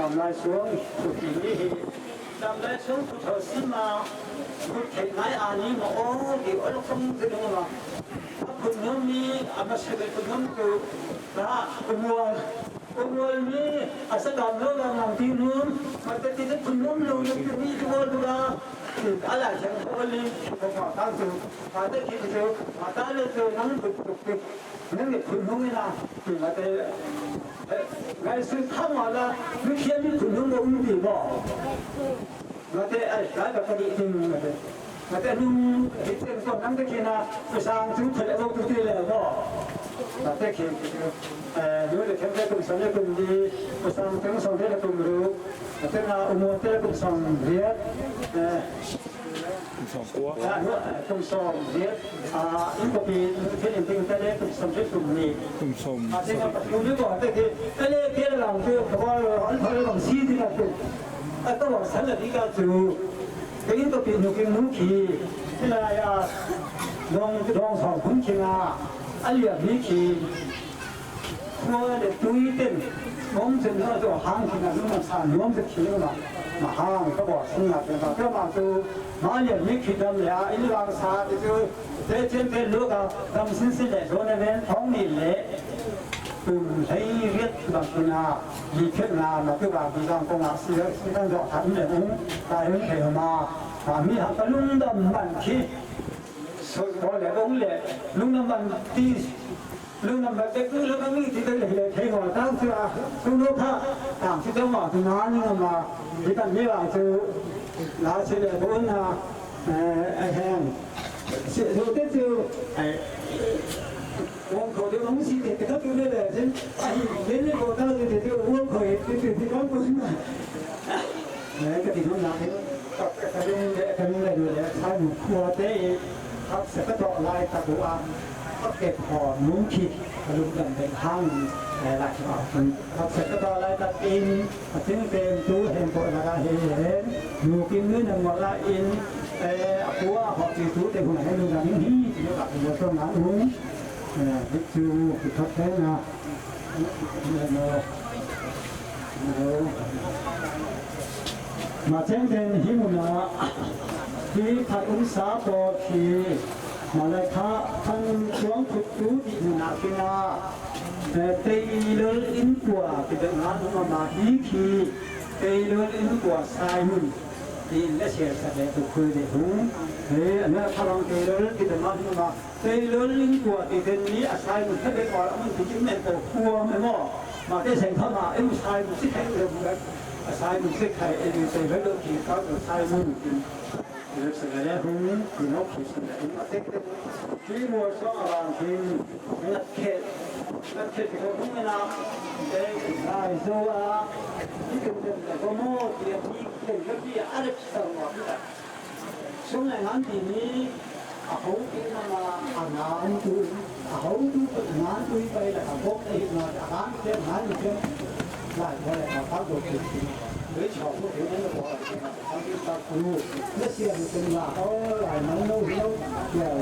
นำลายสูงสุดที่นี่นำลายสูงสุดที่มาพุทธนายอานีมาโอ้ที่อรคงที่นู่นมาคุณน้องมีอามาเสด็จคุณน้องคือนะคุณวัวมีอาศัยการเรื่องงานที่นู่นมาแต่ที่นั่นคุณน้องเรายังมีตัวดูละอะไรเช่นคนนี้ผมมาตั้งตัวมาแต่ที่เดียวมาแต่เลยตัวนั้นตุกนั่นเนี่ยคุณน้องนี่นะมาแต่ไงสุดท้ายมาละไม่เชื่อมีคุณน้องเราไม่ดีบ่มาแต่ไอ้การแบบนี้จริงมาแต่ลุงเห็นคนนั้นก็แค่น่ะภาษาถึงทะเลโลกที่แล้วบ่มาแต่แค่ดูเลยแค่ได้คุณสอนได้คุณดีภาษาถึงสอนได้คุณรู้มาแต่น่ะอุโมงค์ได้คุณสอนเรียนสองตัวคุณสอนเรียนอีกก็เป็นแค่เพียงแต่ได้คุณสอนได้คุณนี้คุณสมอาจจะดูดีกว่าแต่ที่แต่เลยแค่หลังคือเพราะว่าอันเขาเรียกว่าซีที่นั่นคือแต่ก็ว่าสันนิษฐานคือcái đó bị nhục cái núi kỳ thế là đông sòng cũng chừng anh liền mỹ kỳ mua để túi tiền mong chừng nó cho hàng thì là nó sản mong được chỉ mà hàng có bỏ sinh hoạt và các bạn tu nói liền mỹ kỳ đâm là ít lang xa thì tôi thế trên cái nước đâm xin để cho nên bên phóng nhìn lệ thấy viết bằng cái nào vì thế nào mà các bạn vì rằng công tác xưa đang dọn thẳng để uống tại uống thể màมีหากลุงดำมันที่สุดพอแล้วองค์เลยลุงดำมันที่ลุงดำมันเด็กลุงดำมันที่เลยเทหัวตั้งเสือลุงลูกค้าต่างที่ต้องมาที่น้านี่มาที่กันไม่ว่าจะลาเฉลี่ยบนหาไอ้แห้งเสียดูแต่จะไอ้วงเขาเดี๋ยวน้องสิเด็กก็ตัวนี้แหละฉันไอ้เรื่องนี้ก็ตั้งแต่เดี๋ยววงเขาเด็กที่น้องคนนั้นแล้วก็ที่น้องนักเนี่ยก็ดูแลใช้หมูครัวเต้ครับเสร็จก็ต่อลายตะบัวก็เก็บห่อนุ่มขีดกระดุมกันเป็นห้างหลายๆฉบับครับเสร็จก็ต่อลายตะกินถึงเป็นตู้เห็นโปรดละเห็นอยู่กินเนื้อหนังหมดละอินปัวหอบจีตู้เต็มหัวให้ดูกันนี่ที่เราเป็นตัวน้ำหุ้มดิจูติดทับแท้นะมาแจ้งเดินหิมุนาที่พัดองศาปอทีมาเลยค่ะท่านช่วงขุดดูดีนาพินาเตยเลอินกัวที่เดินงานมาดีทีเตยเลอินกัวสายมุนที่เลเซียสเดตุคุยเดหุงอันนั้นพลังเตยเลที่เดินงานมาเตยเลอินกัวที่เดินนี้อาศัยมุนถ้าเด็กอ่อนมันถึงจะแม่ตัวคัวไม่หม้อมาได้เสียงเข้ามาอาศัยมุนสิแข็งเร็วแบบอาศัยมุนสิแข็งเองเตยเลที่เขาอาศัยมุนเสร็จแล้วคุณนกขีดเสร็จแล้วมาเต็มที่มัวซ้อมอะไรที่นักเขียนที่เขาทุ่งนาเด็กชายโซ่ที่เป็นเด็กก็โม่เดียร์ที่เป็นก็ที่อะไรสักอย่างนี่ช่วงงานที่นี้เขาคิดมาหางานดูเขาดูงานดูไปแล้วเขาพบได้มาจากงานเช่นงานเช่นหลายคนเขาพักดูที่หรือชอบพวกนี้นั่นก็บอกเขาที่ตาคูและเสียงเป็นว่าเขาหลายมันโน้ตเกี่ยว